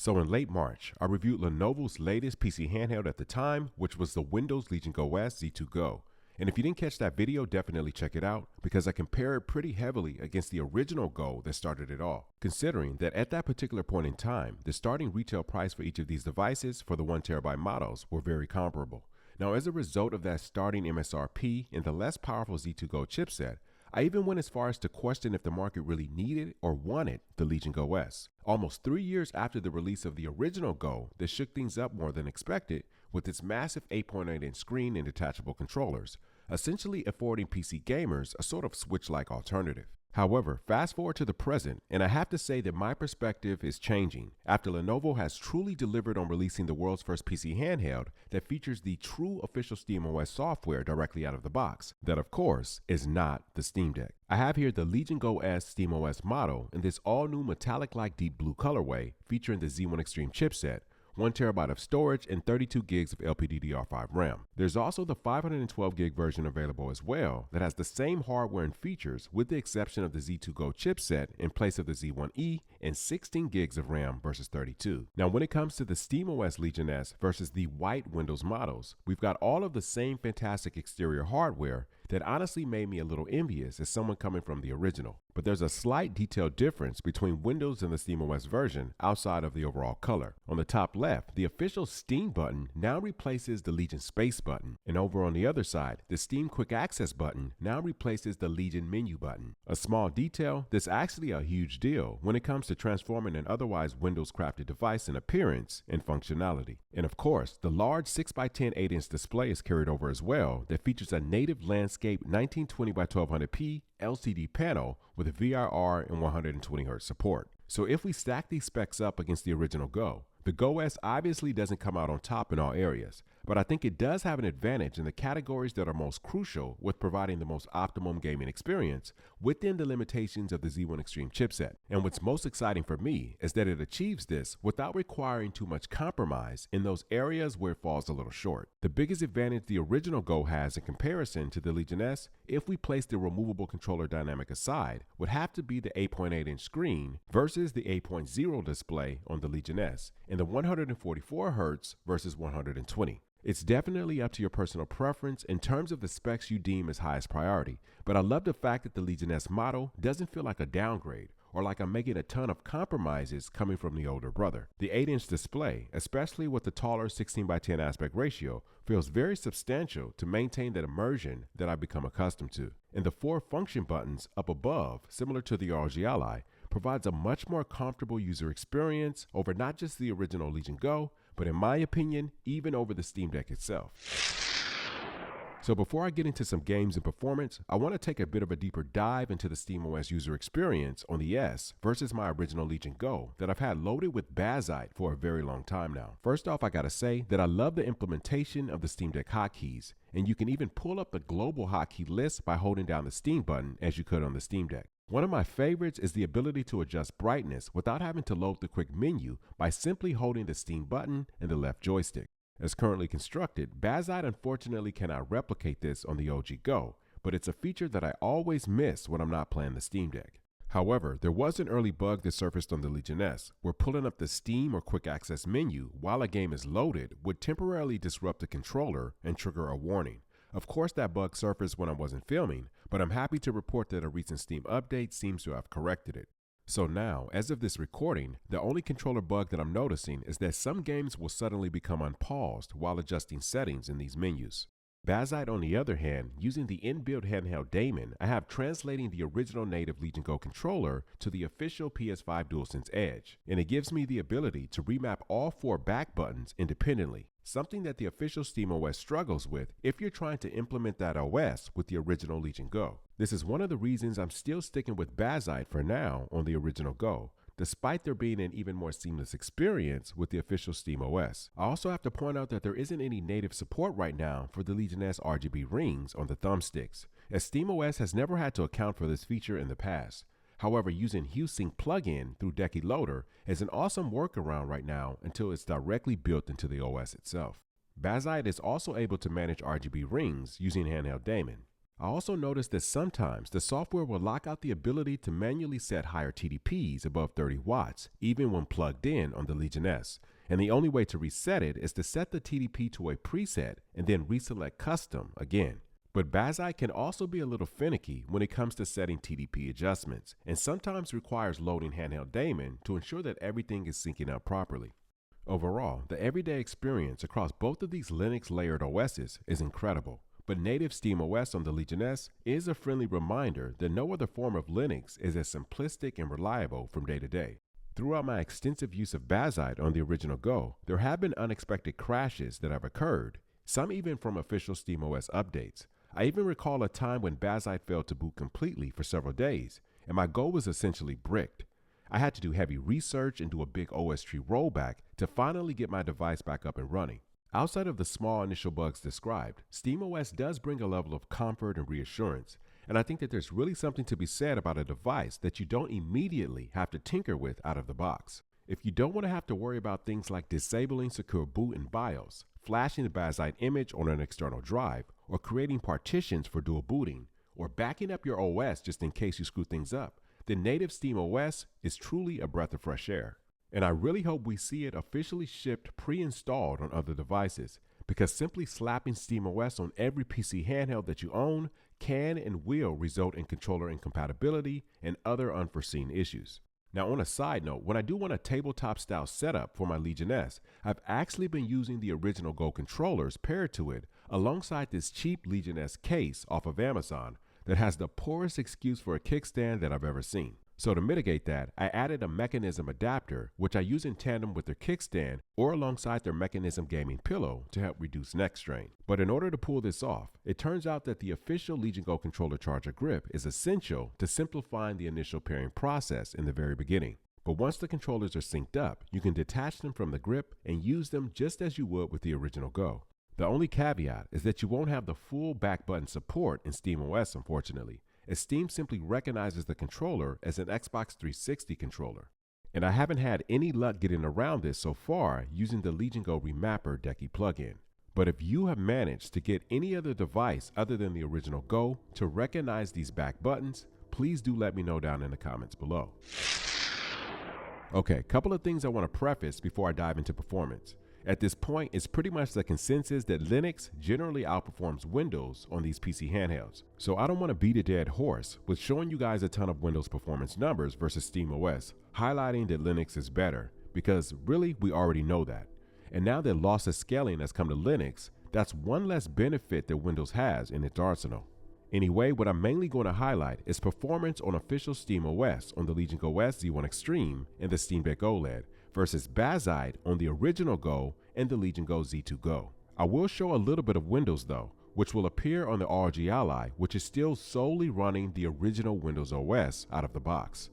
So in late March, I reviewed Lenovo's latest PC handheld at the time, which was the Windows Legion Go S Z2 Go. And if you didn't catch that video, definitely check it out because I compare it pretty heavily against the original Go that started it all. Considering that at that particular point in time, the starting retail price for each of these devices for the 1TB models were very comparable. Now, as a result of that starting MSRP and the less powerful Z2 Go chipset, I even went as far as to question if the market really needed or wanted the Legion Go S. Almost 3 years after the release of the original Go, this shook things up more than expected with its massive 8.8-inch screen and detachable controllers, essentially affording PC gamers a sort of Switch-like alternative. However, fast forward to the present, and I have to say that my perspective is changing after Lenovo has truly delivered on releasing the world's first PC handheld that features the true official SteamOS software directly out of the box. That, of course, is not the Steam Deck. I have here the Legion Go S SteamOS model in this all-new metallic-like deep blue colorway featuring the Z1 Extreme chipset, 1TB of storage, and 32 gigs of LPDDR5 RAM. There's also the 512 gig version available as well that has the same hardware and features with the exception of the Z2 Go chipset in place of the Z1E and 16 gigs of RAM versus 32. Now when it comes to the SteamOS Legion S versus the white Windows models, we've got all of the same fantastic exterior hardware that honestly made me a little envious as someone coming from the original. But there's a slight detail difference between Windows and the SteamOS version outside of the overall color. On the top left, the official Steam button now replaces the Legion Space button, and over on the other side, the Steam Quick Access button now replaces the Legion Menu button. A small detail that's actually a huge deal when it comes to transforming an otherwise Windows-crafted device in appearance and functionality. And of course, the large 6x10 8-inch display is carried over as well that features a native landscape 1920 by 1200p LCD panel with VRR and 120Hz support. So if we stack these specs up against the original Go, the Go S obviously doesn't come out on top in all areas, but I think it does have an advantage in the categories that are most crucial with providing the most optimum gaming experience within the limitations of the Z1 Extreme chipset. And what's most exciting for me is that it achieves this without requiring too much compromise in those areas where it falls a little short. The biggest advantage the original Go has in comparison to the Legion S, if we place the removable controller dynamic aside, would have to be the 8.8-inch screen versus the 8.0 display on the Legion S, and the 144Hz versus 120. It's definitely up to your personal preference in terms of the specs you deem as highest priority, but I love the fact that the Legion S model doesn't feel like a downgrade or like I'm making a ton of compromises coming from the older brother. The 8-inch display, especially with the taller 16:10 aspect ratio, feels very substantial to maintain that immersion that I've become accustomed to. And the 4 function buttons up above, similar to the ROG Ally, provides a much more comfortable user experience over not just the original Legion Go, but in my opinion, even over the Steam Deck itself. So before I get into some games and performance, I want to take a bit of a deeper dive into the SteamOS user experience on the S versus my original Legion Go that I've had loaded with Bazzite for a very long time now. First off, I gotta say that I love the implementation of the Steam Deck hotkeys, and you can even pull up the global hotkey list by holding down the Steam button as you could on the Steam Deck. One of my favorites is the ability to adjust brightness without having to load the quick menu by simply holding the Steam button and the left joystick. As currently constructed, Bazzite unfortunately cannot replicate this on the OG Go, but it's a feature that I always miss when I'm not playing the Steam Deck. However, there was an early bug that surfaced on the Legion S, where pulling up the Steam or Quick Access menu while a game is loaded would temporarily disrupt the controller and trigger a warning. Of course, that bug surfaced when I wasn't filming, but I'm happy to report that a recent Steam update seems to have corrected it. So now, as of this recording, the only controller bug that I'm noticing is that some games will suddenly become unpaused while adjusting settings in these menus. Bazzite, on the other hand, using the inbuilt handheld daemon, I have translating the original native Legion Go controller to the official PS5 DualSense Edge, and it gives me the ability to remap all 4 back buttons independently, something that the official SteamOS struggles with if you're trying to implement that OS with the original Legion Go. This is one of the reasons I'm still sticking with Bazzite for now on the original Go, despite there being an even more seamless experience with the official SteamOS. I also have to point out that there isn't any native support right now for the Legion S RGB rings on the thumbsticks, as SteamOS has never had to account for this feature in the past. However, using HueSync plugin through Decky Loader is an awesome workaround right now until it's directly built into the OS itself. Bazzite is also able to manage RGB rings using handheld daemon. I also noticed that sometimes the software will lock out the ability to manually set higher TDPs above 30 watts, even when plugged in on the Legion S. And the only way to reset it is to set the TDP to a preset and then reselect custom again. But Bazzite can also be a little finicky when it comes to setting TDP adjustments, and sometimes requires loading handheld daemon to ensure that everything is syncing up properly. Overall, the everyday experience across both of these Linux layered OSs is incredible. But native SteamOS on the Legion S is a friendly reminder that no other form of Linux is as simplistic and reliable from day to day. Throughout my extensive use of Bazzite on the original Go, there have been unexpected crashes that have occurred, some even from official SteamOS updates. I even recall a time when Bazzite failed to boot completely for several days, and my Go was essentially bricked. I had to do heavy research and do a big OS tree rollback to finally get my device back up and running. Outside of the small initial bugs described, SteamOS does bring a level of comfort and reassurance, and I think that there's really something to be said about a device that you don't immediately have to tinker with out of the box. If you don't want to have to worry about things like disabling secure boot in BIOS, flashing the Bazzite image on an external drive, or creating partitions for dual booting, or backing up your OS just in case you screw things up, then native SteamOS is truly a breath of fresh air. And I really hope we see it officially shipped pre-installed on other devices, because simply slapping SteamOS on every PC handheld that you own can and will result in controller incompatibility and other unforeseen issues. Now, on a side note, when I do want a tabletop style setup for my Legion S, I've actually been using the original Go controllers paired to it alongside this cheap Legion S case off of Amazon that has the poorest excuse for a kickstand that I've ever seen. So to mitigate that, I added a mechanism adapter, which I use in tandem with their kickstand or alongside their mechanism gaming pillow to help reduce neck strain. But in order to pull this off, it turns out that the official Legion Go controller charger grip is essential to simplifying the initial pairing process in the very beginning. But once the controllers are synced up, you can detach them from the grip and use them just as you would with the original Go. The only caveat is that you won't have the full back button support in SteamOS, unfortunately, as Steam simply recognizes the controller as an Xbox 360 controller. And I haven't had any luck getting around this so far using the Legion Go Remapper Decky plugin. But if you have managed to get any other device other than the original Go to recognize these back buttons, please do let me know down in the comments below. Okay, couple of things I want to preface before I dive into performance. At this point, it's pretty much the consensus that Linux generally outperforms Windows on these PC handhelds. So I don't want to beat a dead horse with showing you guys a ton of Windows performance numbers versus SteamOS, highlighting that Linux is better, because really we already know that. And now that lossless scaling has come to Linux, that's one less benefit that Windows has in its arsenal. Anyway, what I'm mainly going to highlight is performance on official SteamOS on the Legion Go S Z1 Extreme and the Steam Deck OLED, versus Bazzite on the original Go and the Legion Go Z2 Go. I will show a little bit of Windows though, which will appear on the ROG Ally, which is still solely running the original Windows OS out of the box.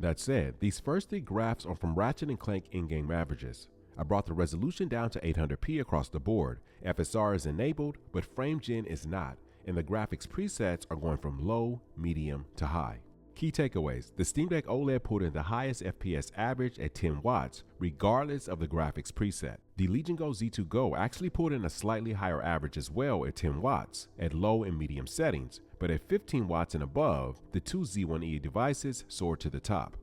That said, these first three graphs are from Ratchet & Clank in-game averages. I brought the resolution down to 800p across the board. FSR is enabled, but FrameGen is not, and the graphics presets are going from low, medium to high. Key takeaways: the Steam Deck OLED pulled in the highest FPS average at 10 watts, regardless of the graphics preset. The Legion Go Z2 Go actually pulled in a slightly higher average as well at 10 watts at low and medium settings, but at 15 watts and above, the two Z1E devices soared to the top.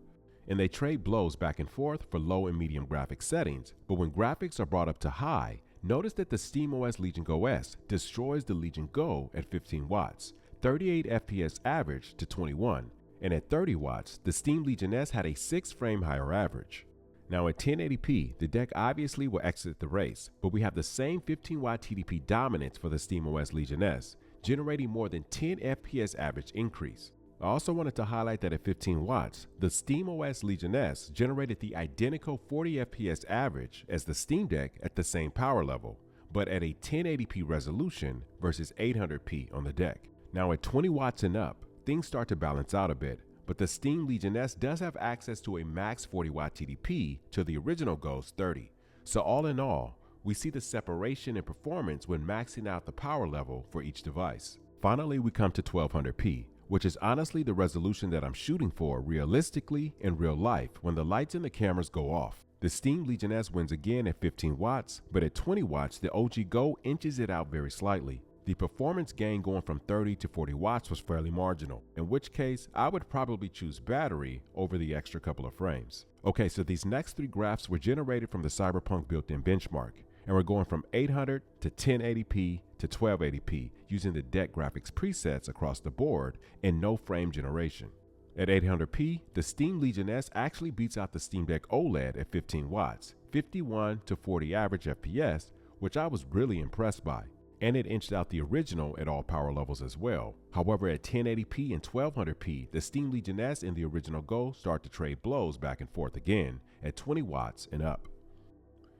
And they trade blows back and forth for low and medium graphics settings, but when graphics are brought up to high, notice that the SteamOS Legion Go S destroys the Legion Go at 15 watts, 38 FPS average to 21. And at 30 watts, the Steam Legion S had a 6 frame higher average. Now at 1080p, the deck obviously will exit the race, but we have the same 15 watt TDP dominance for the SteamOS Legion S, generating more than 10 FPS average increase. I also wanted to highlight that at 15 watts, the SteamOS Legion S generated the identical 40 FPS average as the Steam Deck at the same power level, but at a 1080p resolution versus 800p on the deck. Now at 20 watts and up, things start to balance out a bit, but the Steam Legion S does have access to a max 40 watt TDP to the original Go's 30. So all in all, we see the separation in performance when maxing out the power level for each device. Finally, we come to 1200p, which is honestly the resolution that I'm shooting for realistically in real life when the lights and the cameras go off. The Steam Legion S wins again at 15 watts, but at 20 watts, the OG Go inches it out very slightly. The performance gain going from 30 to 40 watts was fairly marginal, in which case I would probably choose battery over the extra couple of frames. Okay, so these next three graphs were generated from the Cyberpunk built-in benchmark, and we're going from 800 to 1080p to 1280p using the deck graphics presets across the board and no frame generation. At 800p, the Steam Legion S actually beats out the Steam Deck OLED at 15 watts, 51 to 40 average FPS, which I was really impressed by. And it inched out the original at all power levels as well. However, at 1080p and 1200p, the Steam Legion S and the original Go start to trade blows back and forth again at 20 watts and up.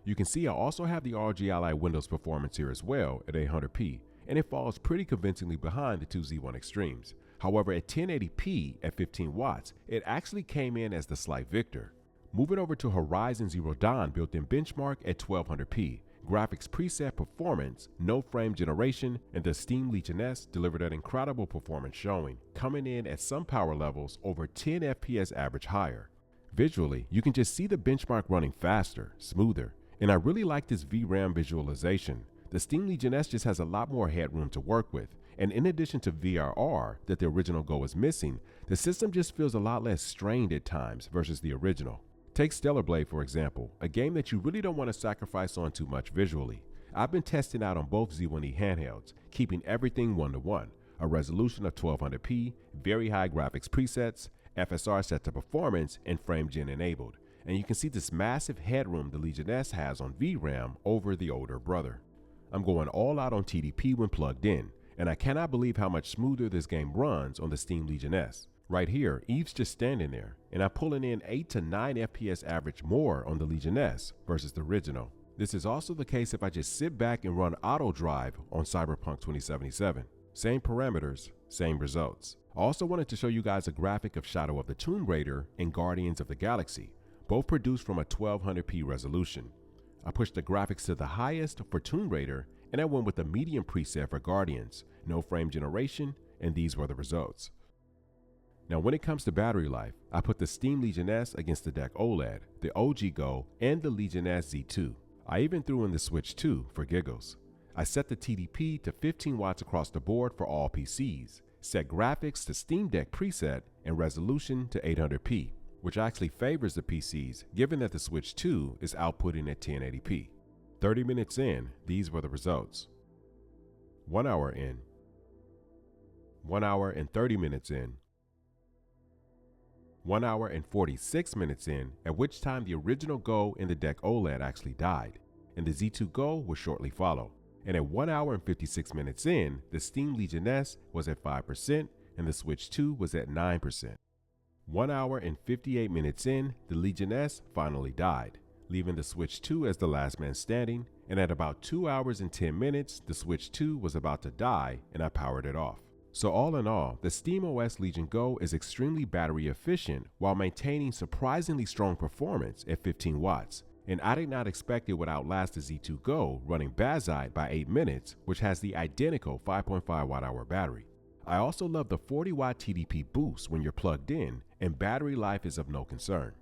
You can see I also have the ROG Ally Windows performance here as well at 800p, and it falls pretty convincingly behind the two Z1 Extremes. However, at 1080p at 15 watts, it actually came in as the slight victor. Moving over to Horizon Zero Dawn built-in benchmark at 1200p, graphics preset performance, no frame generation, and the Steam Legion S delivered an incredible performance showing, coming in at some power levels over 10 FPS average higher. Visually, you can just see the benchmark running faster, smoother, and I really like this VRAM visualization. The Steam Legion S just has a lot more headroom to work with, and in addition to VRR that the original Go is missing, the system just feels a lot less strained at times versus the original. Take Stellar Blade for example, a game that you really don't want to sacrifice on too much visually. I've been testing out on both Z1E handhelds, keeping everything 1:1, a resolution of 1200p, very high graphics presets, FSR set to performance, and frame gen enabled. And you can see this massive headroom the Legion S has on VRAM over the older brother. I'm going all out on TDP when plugged in, and I cannot believe how much smoother this game runs on the Steam Legion S. Right here, Eve's just standing there, and I'm pulling in 8 to 9 FPS average more on the Legion S versus the original. This is also the case if I just sit back and run auto drive on Cyberpunk 2077. Same parameters, same results. I also wanted to show you guys a graphic of Shadow of the Tomb Raider and Guardians of the Galaxy, both produced from a 1200p resolution. I pushed the graphics to the highest for Tomb Raider, and I went with the medium preset for Guardians, no frame generation, and these were the results. Now when it comes to battery life, I put the Steam Legion S against the Deck OLED, the OG Go, and the Legion S Z2. I even threw in the Switch 2 for giggles. I set the TDP to 15 watts across the board for all PCs, set graphics to Steam Deck preset, and resolution to 800p, which actually favors the PCs given that the Switch 2 is outputting at 1080p. 30 minutes in, these were the results. 1 hour in, 1 hour and 30 minutes in, 1 hour and 46 minutes in, at which time the original Go and the Deck OLED actually died, and the Z2 Go will shortly follow. And at 1 hour and 56 minutes in, the Steam Legion S was at 5% and the Switch 2 was at 9%. 1 hour and 58 minutes in, the Legion S finally died, leaving the Switch 2 as the last man standing, and at about 2 hours and 10 minutes, the Switch 2 was about to die and I powered it off. So all in all, the SteamOS Legion Go is extremely battery efficient while maintaining surprisingly strong performance at 15 watts. And I did not expect it would outlast the Z2 Go running Bazzite by 8 minutes, which has the identical 5.5 watt-hour battery. I also love the 40 watt TDP boost when you're plugged in, and battery life is of no concern.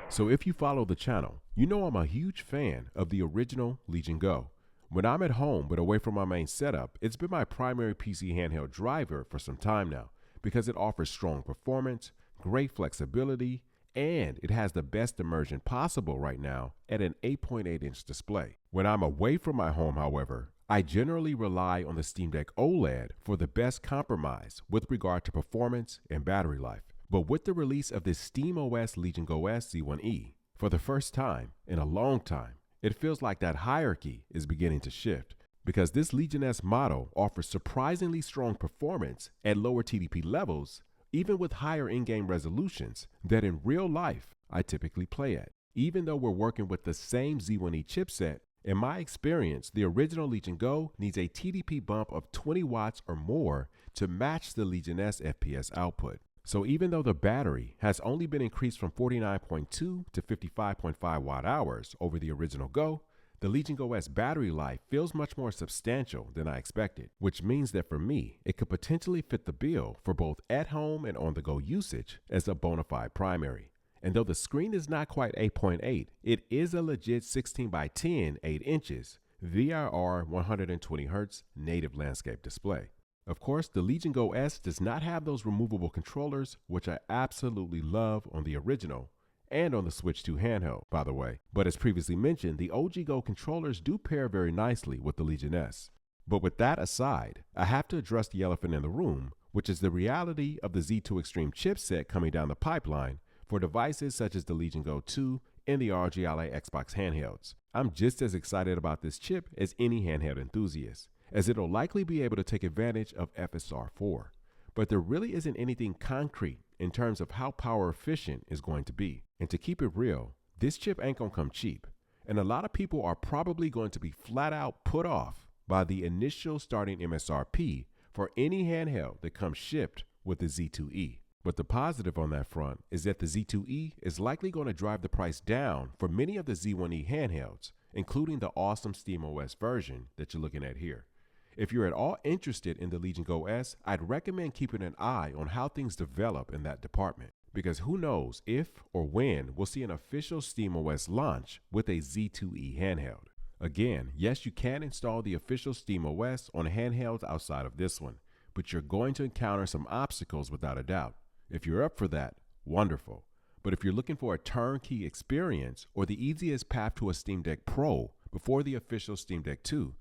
So if you follow the channel, you know I'm a huge fan of the original Legion Go. When I'm at home but away from my main setup, it's been my primary PC handheld driver for some time now because it offers strong performance, great flexibility, and it has the best immersion possible right now at an 8.8-inch display. When I'm away from my home, however, I generally rely on the Steam Deck OLED for the best compromise with regard to performance and battery life. But with the release of this SteamOS Legion Go S Z1E, for the first time in a long time, it feels like that hierarchy is beginning to shift because this Legion S model offers surprisingly strong performance at lower TDP levels, even with higher in-game resolutions that in real life I typically play at. Even though we're working with the same Z1E chipset, in my experience, the original Legion Go needs a TDP bump of 20 watts or more to match the Legion S FPS output. So even though the battery has only been increased from 49.2 to 55.5 watt hours over the original Go, the Legion Go S battery life feels much more substantial than I expected, which means that for me, it could potentially fit the bill for both at-home and on-the-go usage as a bona fide primary. And though the screen is not quite 8.8, it is a legit 16 by 10, 8 inches, VIR 120Hz native landscape display. Of course, the Legion Go S does not have those removable controllers, which I absolutely love on the original and on the Switch 2 handheld, by the way. But as previously mentioned, the OG Go controllers do pair very nicely with the Legion S. But with that aside, I have to address the elephant in the room, which is the reality of the Z2 Extreme chipset coming down the pipeline for devices such as the Legion Go 2 and the ROG Ally Xbox handhelds. I'm just as excited about this chip as any handheld enthusiast, as it'll likely be able to take advantage of FSR 4. But there really isn't anything concrete in terms of how power efficient it's going to be. And to keep it real, this chip ain't gonna come cheap. And a lot of people are probably going to be flat out put off by the initial starting MSRP for any handheld that comes shipped with the Z2E. But the positive on that front is that the Z2E is likely going to drive the price down for many of the Z1E handhelds, including the awesome SteamOS version that you're looking at here. If you're at all interested in the Legion Go S, I'd recommend keeping an eye on how things develop in that department, because who knows if or when we'll see an official SteamOS launch with a Z2E handheld. Again, yes, you can install the official SteamOS on handhelds outside of this one, but you're going to encounter some obstacles without a doubt. If you're up for that, wonderful. But if you're looking for a turnkey experience or the easiest path to a Steam Deck Pro before the official Steam Deck 2,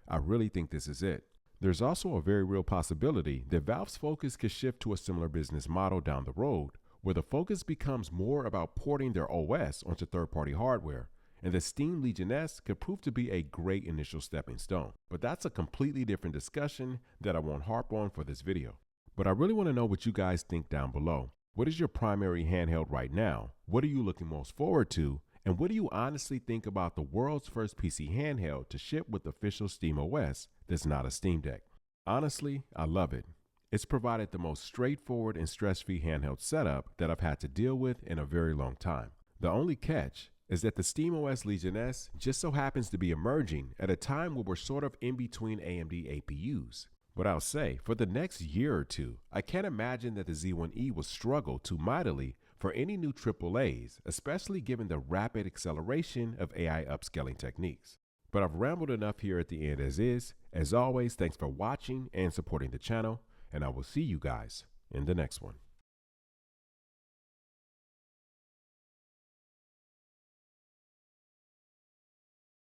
I really think this is it. There's also a very real possibility that Valve's focus could shift to a similar business model down the road, where the focus becomes more about porting their OS onto third-party hardware, and the Steam Legion S could prove to be a great initial stepping stone. But that's a completely different discussion that I won't harp on for this video. But I really want to know what you guys think down below. What is your primary handheld right now? What are you looking most forward to? And what do you honestly think about the world's first PC handheld to ship with official SteamOS that's not a Steam Deck? Honestly, I love it. It's provided the most straightforward and stress-free handheld setup that I've had to deal with in a very long time. The only catch is that the SteamOS Legion S just so happens to be emerging at a time where we're sort of in between AMD APUs. But I'll say, for the next year or two, I can't imagine that the Z1E will struggle too mightily for any new AAAs, especially given the rapid acceleration of AI upscaling techniques. But I've rambled enough here at the end as is. As always, thanks for watching and supporting the channel, and I will see you guys in the next one.